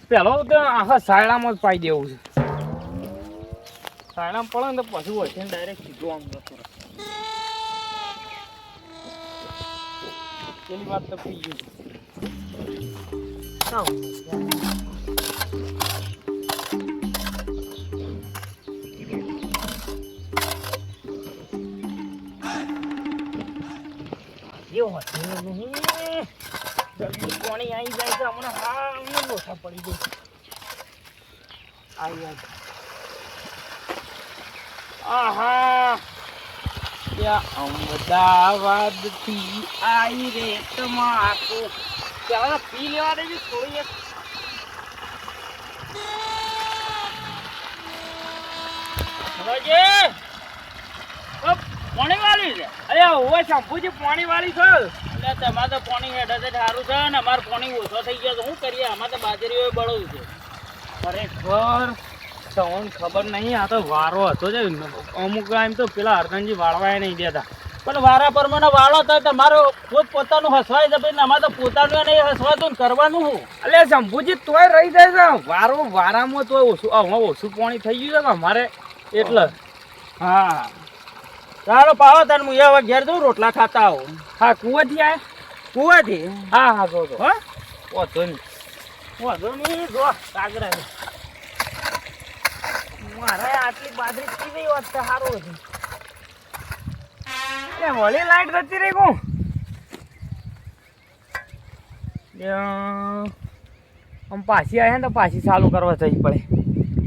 પેલો તો આખા સાયડામાં જ પાઈ દેવું છે. સાયડામાં પડે ને તો પછી હોય છે ડાયરેક્ટ સીધો આમ જતો રહે. પેલી વાત તો પી ગયું. પાણી આવી જાય છે હમણાં. હા લોઠા પડી ગઈ. આવી આહા ત્યાં અમદાવાદ થી આવી રે તમાકુ. ત્યાં પી લેવા દેવી થોડી. પાણી વાળી છે. અરે ઓવે શંભુજી પાણી વાળી છે. એટલે તમારે તો પાણી હેઠે સારું છે ને અમારે પાણી ઓછો થઈ ગયો. શું કરીએ? આમાં તો બાજરી બળવું છે ખરેખર. તમને ખબર નહીં, આ તો વારો હતો છે. અમુક એમ તો પેલા હરકનજી વાળવાય નહીં દેતા, પણ વારા પર મને વાળો તો તમારો પોત પોતાનું હસવાય છે. ભાઈ અમારે તો પોતાનું નહીં હસવાતું ને કરવાનું શું? એટલે શંભુજી તોય રહી જાય છે વારો. વારામાં તો ઓછું ઓછું પાણી થઈ ગયું છે કે અમારે એટલે. હા ચાલો પાવો તને હું હવે ઘેર જઉં રોટલા ખાતા આવું. હા કુવાથી આય? કુવાથી? હા હા જો તો હા વાંધો નહીં. વાંધો નહીં જો કાગરા મારે આટલી બાજરી પીવી હોત તો સારું હતું. વળી લાઈટ જતી રહી કહું. આમ પાછી આવે ને તો પાછી ચાલુ કરવા જવી પડે.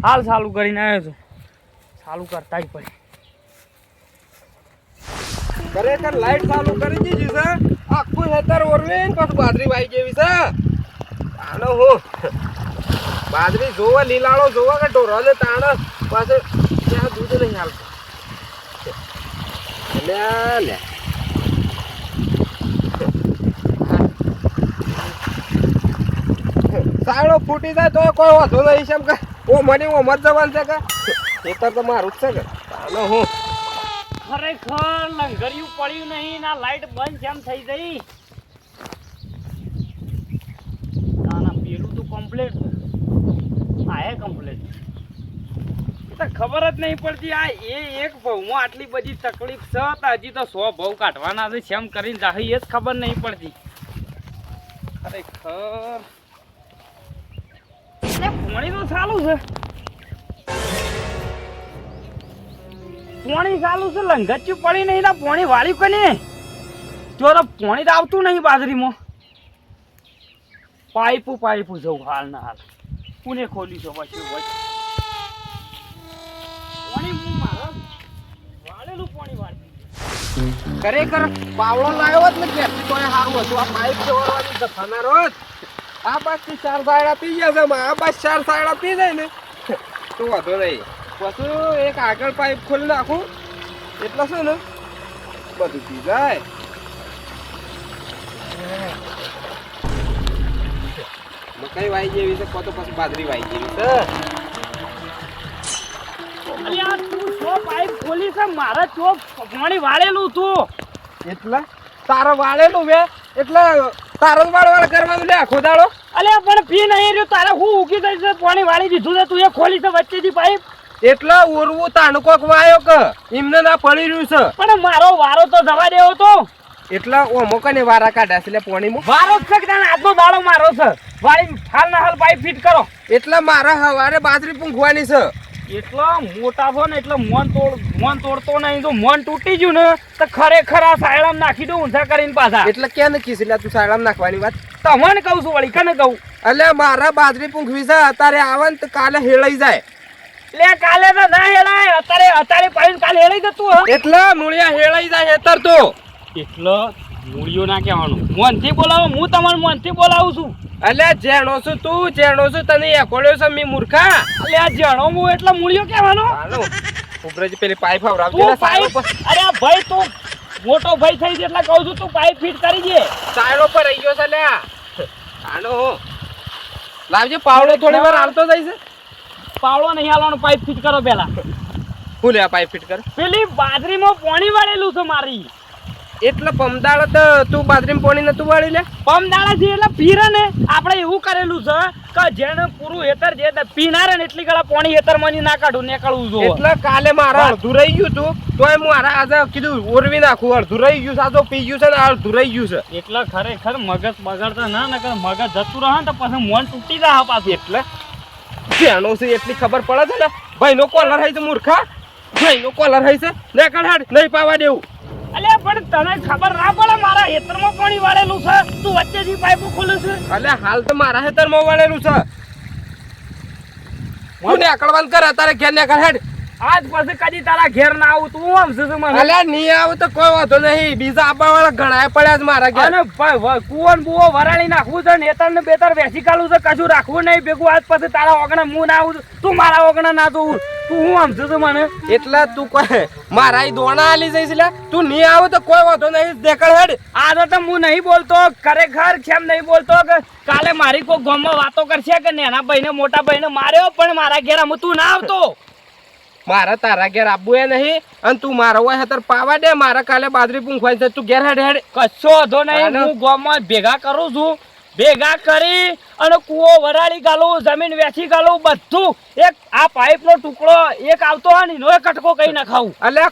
હાલ ચાલુ કરીને આવ્યો છું, ચાલુ કરતા જ પડે. ખરેખર લાઈટ ચાલુ કરી દીધી છે. આખું હેતર ઓરવે ને પાછું બાજરી વાઈ જેવી છે. આનો હો બાજરી જોવા લીલાળો જોવા કે ઢોરો ને તાણ પાછું ત્યાં દૂધ નહીં હાલતું. લે સાયડો ફૂટી જાય તો કોઈ વાંધો નહીં છે. એમ કે ઓ મને મત જવાનું છે કે ખેતર તો મારું જ છે કે આનો હું ખરેખર લંગરિયું પડ્યું નહીં ના લાઈટ બંધ કેમ થઈ ગઈ? ના ના પેલું તો કમ્પ્લીટ. હા એ કમ્પ્લીટ. તો ખબર જ નહીં પડતી આ એક ભાવમાં આટલી બધી તકલીફ છે. હજી તો 100 ભાવ કાઢવાના છે. શેમ કરીને જાહી એ જ ખબર નહીં પડતી ખરેખર. પાણી તો ચાલુ છે. પાણી ચાલુ છે. લંગચ્યું પડી નહીં ના પાણી વાળ્યું કે નહીં? જો તો પાણી તો આવતું નહીં બાજરીમાં. પાઇપું જવું હાલ ના હાલ. કોને ખોલી છો પછી પાણી મારા વાળેલું પાણી વાળી. ખરેખર પાવડો લાવ્યો હોત ને ક્યાંથી તો સારું હતું. આ પાઇપ જવાળવાની જફાના રોજ આ બાજથી 4 સાયડા પી ગયા છે. આ બાજ 4 સાયડા પી જાય ને તો વાંધો નહીં. પછી એક આગળ પાઇપ ખોલી નાખું એટલે છે ને બધું પી જાય. મકાઈ વાઈ જેવી છે તો પછી બાજરી વાઈ જેવી છે. અલ્યા તું સો પાઇપ ખોલી છે મારા ચોક પાણી વાળેલું તું. એટલે તારો વાળેલું વે એટલે તારો જ વાળ કરવાનું લે આખો દાડો. અલ્યા પણ પી નહીં રહ્યું તારે હું ઉગી ગઈ છે પાણી વાળી દીધું છે. તું એ ખોલી છે વચ્ચેથી પાઇપ. એટલે ઓરવું તાણ કોક વાયો કે એમને ના પડી રહ્યું છે. પણ મારો વારો તો જવા દેવો તો. એટલે ઓમો કને વારા કાઢ્યા છે એટલે પાણીમાં વારો જ છે કે તને આજનો દાડો મારો છે. વાળી હાલ ના હાલ પાઇપ ફિટ કરો. એટલે મારા હવારે બાજરી પૂંખવાની છે. એટલો મોટા છો ને એટલે મોન તોડતો નહીં. તો મોન તૂટી ગયું ને તો ખરેખર આ સાયડામાં નાખી દઉં ઊંધા કરીને પાછા. એટલે ક્યાં ને કીસ એટલે તું સાયડામાં નાખવાની વાત તમને કહું છું વળી કને કહું. એટલે મારા બાજરી પૂંખવી છે. અત્યારે આવે ને તો કાલે હેળાઈ જાય. એટલે કાલે તો ના હેળાય. અત્યારે પાડીને કાલે હેળાઈ જતું. એટલે મૂળિયા હેળાઈ જાય હેતર તો. એટલે મૂળિયો ના કહેવાનું. મોનથી બોલાવો. હું તમારે મોનથી બોલાવું છું. એટલે જેણો છું તું જેણો છું તને એકોડ્યો છે મી મૂર્ખા. એટલે આ જેણો હું એટલે મૂળિયો કહેવાનો. હાલો ઉપરેજી પેલી પાઇપ આવરાવજે તું ને પાઇપ. અરે ભાઈ તું મોટો ભાઈ થઈ છે એટલે કહું છું તું પાઇપ ફિટ કરી દે. સાયડો પર રહી ગયો છે લે. હાલો લાવજે પાવડો થોડી વાર આવતો જાય છે. પાવડો નહીં હાલવાનો. પાઇપ ફિટ કરો પેલા. હું લે આ પાઇપ ફિટ કર પેલી બાજરીમાં પાણી વાળેલું છે મારી. એટલે પમદાળ તો તું બાજરીમાં પાણી નતું વાળી લે પમદાળાથી એટલે પીરે ને આપણે એવું કરેલું છે કે જેને પૂરું હેતર જે પીનારે ને એટલી કળા પાણી હેતરમાં ના કાઢું નીકળવું જોઈએ. એટલે કાલે મારા અડધું રહી ગયું તું તોય મારા આજે કીધું ઓરવી નાખું અડધું રહી ગયું સાચો પી ગયું છે ને અડધું રહી ગયું છે. એટલે ખરેખર મગજ બગાડતા ના નકર મગજ જતું રહે ને તો પછી મોન તૂટી જાય પાછું. એટલે જેનો છે એટલી ખબર પડે છે ને ભાઈનો કોલર હઈ છે મૂર્ખા ભાઈનો કોલર હઈ છે ને કઢાડ નહીં પાવા દેવું. અલ્યા પણ તને ખબર ના પડે મારા હેતરમાં પાણી વાળેલું છે તું વચ્ચેથી પાઇપો ખોલે છે. અલ્યા હાલ તો મારા હેતરમાં વાળેલું છે હું ને અકળવાન કર તારે ઘેર ને કઢાડ. આજ પછી કદી તારા ઘેર ના આવું તું સમજે છે મને. અલ્યા નહીં આવું તો કોઈ વાંધો નહીં બીજા આપવા વાળા ઘણા પડ્યા છે મારા ઘેર. અને કુવન બુવો વરાળી નાખવું છે નેતર ને બેતર વેસી કાઢવું છે કશું રાખવું નહીં ભેગું. આજ પછી તારા ઓગણે હું ના આવું તું મારા ઓગણે ના જોવું તું હું સમજે છે મને. એટલે તું કોઈ મારા ઈ દોણા આલી જઈશ લે તું નહીં આવું તો કોઈ વાંધો નહીં દેખાડ હેડ. આજે તો હું નહીં બોલતો ખરેખર કેમ નહીં બોલતો કે કાલે મારી કોઈ ગામમાં વાતો કરશે કે નેના ભાઈને મોટા ભાઈને માર્યો પણ મારા ઘેર હું તું ના આવતો. મારા તારા ઘેર આબુ એ નહીં અને તું મારો હોય હતર પાવા દે મારા કાલે બાજરી પૂંખવાય છે તું ઘેર હેડ હેડ. કશો વાંધો નહીં હું ગામમાં ભેગા કરું છું ભેગા કરી અને કૂવો વરાળી ગાલું જમીન વેચી ગાલું બધું એક આ પાઇપનો ટુકડો એક આવતો હોય ને એનો એક કટકો કઈ ના ખાવું. અલ્યા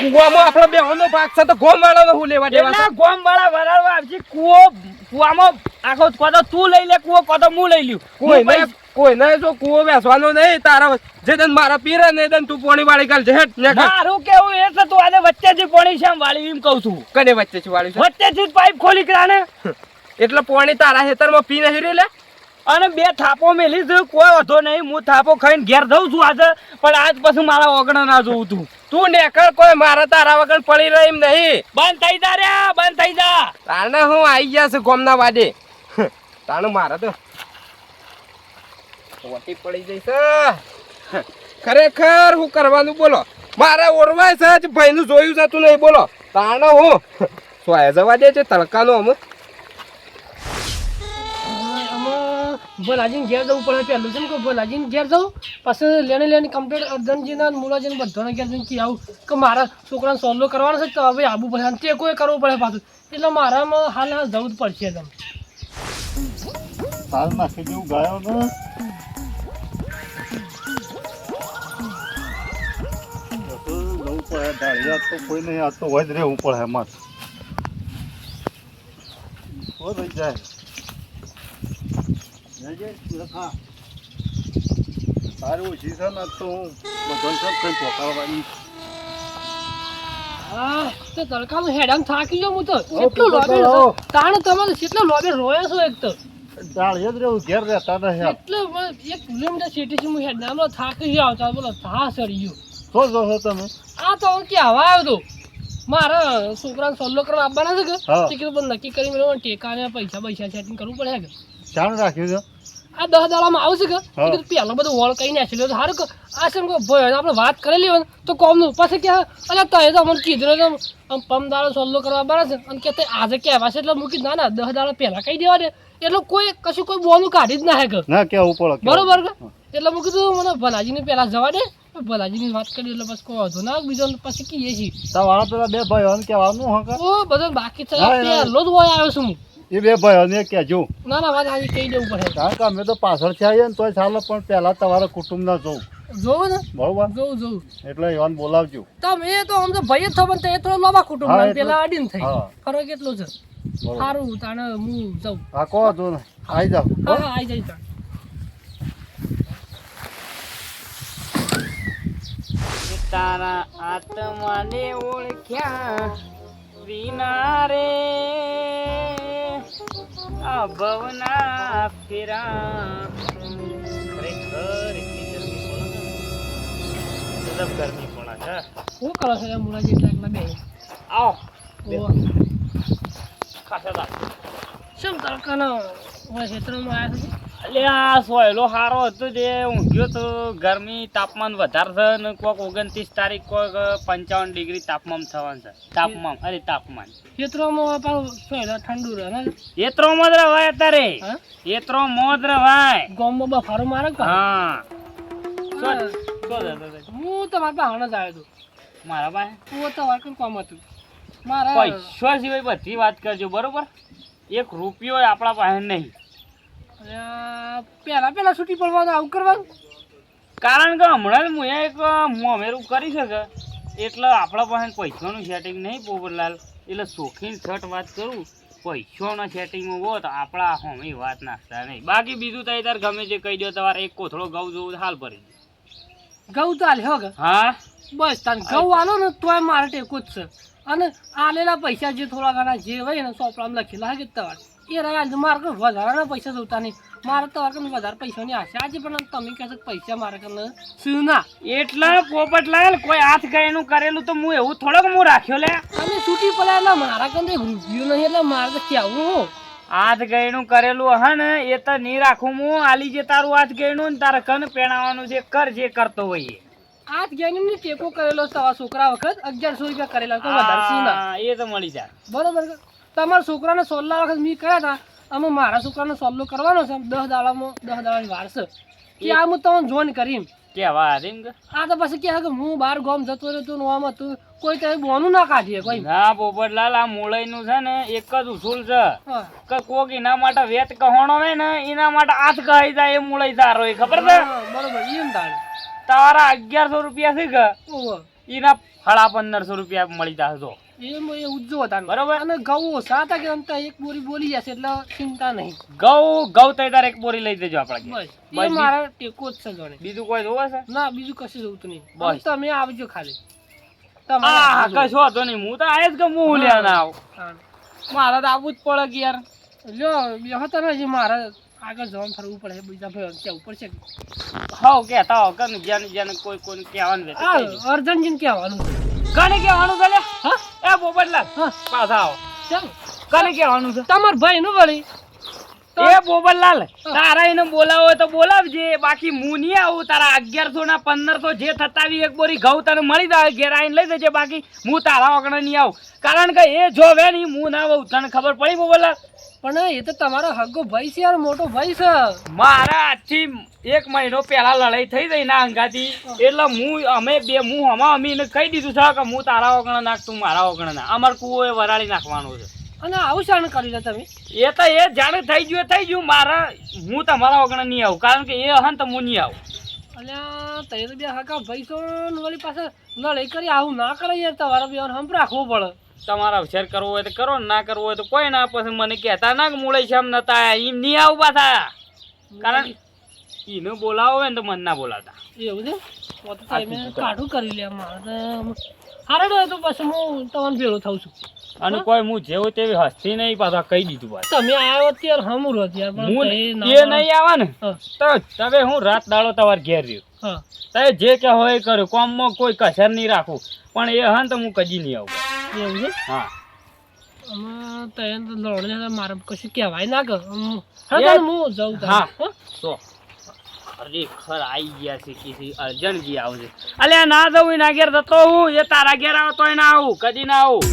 કુવામાં આપણો બેહોનો ભાગ છે તો ગોમ વાળાનો હું લેવા દેવા છે? એટલે ગોમ વાળા વરાળવા આવશે કૂવામાં આખો કોતો તું લઈ લે કૂવો કોતો હું લઈ લ્યું. કોઈ નહીં જો કુવો બેસવાનો નહીં તારા જે દન મારા પીરે ને દન તું પાણી વાળી કાલ હેડ ને મારું કેવું એ છે તું આજે વચ્ચેથી પાણી શેમ વાળી એમ કહું છું. કને વચ્ચે વાળી છે વચ્ચેથી જ પાઇપ ખોલી કરાને એટલે પાણી તારા ખેતરમાં પી નહીં રે લે. અને બે થાપો મેલી છે કોઈ વાંધો નહીં હું થાપો ખાઈને ઘેર જઉં છું આજે પણ આજ પછી મારા ઓગણા ના જોઉં તું નેકળ કોઈ મારા તારા વગર પડી રહી એમ નહીં. બંધ થઈ જા રે બંધ થઈ જા. તારને હું આવી ગયા છે ગોમના વાડે તાણે મારા તો વટી પડી જઈશ. ખરેખર હું કરવાનું બોલો મારા ઓરવાય છે જ ભાઈનું જોયું જતું નહીં બોલો તાણે હું સોય જવા દે છે તડકાનો અમે ભલાજીને ઘેર જવું પડે પહેલું છે ને કે ભલાજીને ઘેર જવું પછી લેણી કમ્પ્લીટ અર્જનજીના મૂળાજીને બધાને ઘેર જઈને કે આવું કે મારા છોકરાને સોલ્વ કરવાનો છે તો હવે આવું પડે અને તે કોઈ કરવું પડે પાછું એટલે મારામાં હાલ જવું જ પડશે તમે હાલ નાખી જેવું ગાયો ને જવું પડે ડાળિયા તો કોઈ નહીં આ તો હોય જ રહેવું પડે એમાં થઈ જાય સારું ઓછી છે ને તો હું બધાને સબ કંઈ પહોંચાડવાની હા તો તડકાનું હેડામ થાકી જાઉં હું તો કેટલું લોબે તાણ તમે કેટલા લોબે રોયા છો એક તો ડાળિયા જ રહેવું ઘેર રહેતા નહીં એટલે 1 કિલોમીટર સિટી છે હું હેડામ થાકી જ આવતા બોલો થા સરી ગયું શું જોશો તમે આ તો હું ક્યાં હવા આવ્યો તો મારા છોકરાને સોલ્વ કરવા આવવાના છે કે હા. તે કીધું નક્કી કરી મેળવવાનું ટેકાને પૈસા સેટિંગ કરવું પડે કે શાણ રાખ્યું છે આ 10 દાડામાં આવશે કે હા. પેલો બધું વળ કઈ નાખી લ્યો સારું કે આ છે આપણે વાત કરેલી હોય ને તો કોમનું પછી કે અલ્યા તો એ તો મને કીધું ને પમ દાડો સોલ્વ કરવા બરાબર છે અને કે આજે કહેવા છે એટલે મૂકી ના 10 દાડા પહેલા કહી દેવા દે એટલે કોઈ કશું કોઈ બોલું કાઢી જ ના હે કે ના કેવું પડે બરોબર કે એટલે મૂકી કીધું મને ભલાજીને પહેલા જવા દે ભલાજીની વાત કરી એટલે પછી કોઈ વાંધો ના બીજો પછી કહીએ છીએ તમારા પેલા બે ભાઈઓને કહેવાનું હા કે ઓ બધું બાકી છે હા, પહેલો જ હોય આવ્યો છું હું એ બે ભાઈઓને કહેજો ના વાત આજે કહી દેવું પડે કારણ કે અમે તો પાછળથી આવીએ ને તોય ચાલે પણ પહેલાં તમારા કુટુંબના જોઉં જોવું ને બરોબર જોવું એટલે એવાને બોલાવજો તમે એ તો આમ તો ભાઈ જ થવાનું તો એ થોડો લોબા કુટુંબ હા, ના એટલે- પેલા અડીને થઈ હા. ફરક એટલો છે બરોબર સારું તાણે હું જાઉં હા કહો જો ને આવી જાઓ હા હા આવી જાય તારા આત્માને ઓળખ્યા વિના રે આ ભવના ફેરા ખરેખર એટલી ગરમી પડે છે ગરમી પડે છે. શું કરો છો મુરાજી એટલા એકલા બે આવો ઓહો. ખાસા શું તડકાનો ઓલા ક્ષેત્રમાં આવ્યા છે અલ્યા સોયલો સારો હતો જે ઊંઘ્યો તો ગરમી તાપમાન વધારે છે ને કોઈક 29 તારીખ કોઈક 55 ડિગ્રી તાપમાન થવાનું છે તાપમાન ક્ષેત્રમાં પાછું શું ઠંડુ રહે ને એત્રો મોજ રવાય અત્યારે હા એત્રો મોજ રવાય ગામમાં બફારો મારે કે હા હા. હું તમારા પાસે જ આવ્યો હતો. મારા પાસે હું તમારે કંઈ કામ હતું મારા. પૈસા સિવાય બધી વાત કરજો બરોબર. 1 રૂપિયો આપણા પાસે નહીં. પહેલા છૂટી પડવાનું આવું કરવાનું. કારણ કે હમણાં જ હું એક મોમેરું કરી શકે એટલે આપણા પાસે પૈસાનું સેટિંગ નહીં પોપટલાલ. એટલે શોખીન છઠ વાત કરું, પૈસાના સેટિંગમાં હો તો આપણા હોમી વાત નાખતા નહીં. બાકી બીજું તો તાર ગમે તે કહી દો. તમારે એક કોથળો ઘઉં જોવું હાલ ભરી દો. ઘઉં તો હાલે હો કે હા બસ તાન ઘઉં આલો ને તોય મારે ટેકો જ છે. અને આલેલા પૈસા જે થોડા ઘણા જે હોય ને ચોપડામાં લખેલા હોય કે તમારે એ રહ્યા મારે કંઈ વધારાના પૈસા જોતા નહીં. મારે તમારે કંઈ વધારે પૈસાની આશા છે પણ તમે કહેશો પૈસા મારે કંઈ શું ના. એટલે પોપટલાલ કોઈ હાથ ગયેલું કરેલું તો હું એવું થોડોક હું રાખ્યો લે. અને છૂટી પડ્યા એટલે મારા કંઈ રૂપિયો નહીં એટલે મારે તો કહેવું હું હાથ ગયણું કરેલું હે ને એ તો નહીં રાખું હું. આલી જે તારું હાથ ગયણું ને તારે કન પહેણાવાનું છે કર જે કરતો હોય. આજ ગયા ટેકો કરેલો તમારા છોકરા વખત 1100 રૂપિયા કરેલા તો વધારે શું ના. હા, એ તો મળી જાય બરોબર. તમારા છોકરાને 16 વખત મેં કર્યા હતા. અમે મારા છોકરાને 16 કરવાનો છે 10 દાડાની વાર છે કે આ હું તમને જોઈન કરી કેવા રીંગ. આ તો પછી કે હું બહાર ગામ જતો રહ્યો તું આમ હતું કોઈ તમે બોનું ના કાઢીએ કોઈ. ના પોપટલાલ આ મૂળઈનું છે ને એક જ ઉસૂલ છે હા કે કોક એના માટે વેત કહોણો હોય ને એના માટે હાથ કહી જાય એ મૂળઈ સારો હોય ખબર છે. હા, બરોબર એમ તાણે. તારા 1100 રૂપિયા છે કે ઓહો એના 1550 રૂપિયા મળી જશે તો એમ એ ઉજ્જો હતા બરોબર. અને ઘઉં ઓછા હતા કે આમ તો એક બોરી બોલી જશે એટલે ચિંતા નહીં. ઘઉં તઈ તારે એક બોરી લઈ દેજો આપણા ઘેર. બસ એ મારા ટેકો જ છે જોડે. બીજું કોઈ જોવે છે? ના બીજું કશું જોતું નહીં. બસ. તમે આવજો ખાલી. હા કશો વાંધો નહીં. હું તો આયે જ કે હું લેવા ના આવું. હા. મારે તો આવવું જ પડે કે યાર. લ્યો બેહો તો નહીં મારે આગળ જવાનું ફરવું પડે બીજા ભાઈ કેવું પડશે. હાવ કેતા હો કે જ્યાને કોઈ કોઈને કહેવાનું રહેતું કહી દે. અર્જનજીને કહેવાનું છે. કને કહેવાનું છે લે? હા એ પોપટલાલ હા પાછા આવો. ચાલો કને કહેવાનું છે? તમાર ભાઈ નું વળી એ પોપટલાલ તારા એને બોલાવો હોય તો બોલાવજે. બાકી હું નહીં આવું. તારા 1100 ના 1500 જે થતા એક બોરી ઘઉં તને મળી જાય ઘેર આવીને લઈ જજે. બાકી હું તારા વગર નહીં આવું. કારણ કે એ જોવે નહીં હું ના આવું. તને ખબર પડી પોપટલાલ? પણ એ તો તમારો હગ્ગો ભાઈ છે યાર મોટો ભાઈ છે. મારા આજથી 1 મહિનો પહેલા લડાઈ થઈ ગઈ ના અંગાથી એટલે અમે એને કહી દીધું છે કે હું તારા વગર નાખ તું મારા વગર ના. અમાર કુવો એ વરાળી નાખવાનું છે. અને આવું શાણ કરી લે તમે. એ તો એ જાણે થઈ ગયું મારા. હું તમારા વગર નહીં આવું. કારણ કે એ હન તો હું નહીં આવું. અલ્યા તઈ તો બે હગા ભાઈ છો ને વળી પાસે લડાઈ કરી આવું ના કરે યાર. તમારા બે હમ રાખવું પડે. તમારા અવસર કરવો હોય તો કરો ને ના કરવો હોય તો કોઈ ના. પછી મને કહેતા ના કે મૂળે છે એમ નતા એમ નહીં આવું પાછા. કારણ એને બોલાવો હોય ને તો મને ના બોલાવતા. એવું છે તો તો તમે કાઢું કરી લે મારે તો હારે હોય તો પછી હું તમને ભેળો થાઉં છું. અને કોઈ હું જેવો તેવી હસ્તી નહીં પાછા કહી દીધું પાછું. તમે આવ્યો ત્યારે હમું રહો યાર પણ હું તઈ ના એ નહીં આવે ને હા તો તમે હું રાત દાડો તમારે ઘેર રહ્યું. હા તમે જે કે હોય એ કર્યું. કોમમાં કોઈ કસર નહીં રાખું. પણ એ હન તો હું કદી નહીં આવું. એવું છે. હા આમાં તઈ તો લડે મારે કશું કહેવાય ના કે હું જાઉં તારે. હા. હો? તો ખરેખર આવી ગયા છે કે અર્જનજી આવશે. અલ્યા ના જવું એના ઘેર જતો હું. એ તારા ઘેર આવો તોય ના આવું. કદી ના આવું.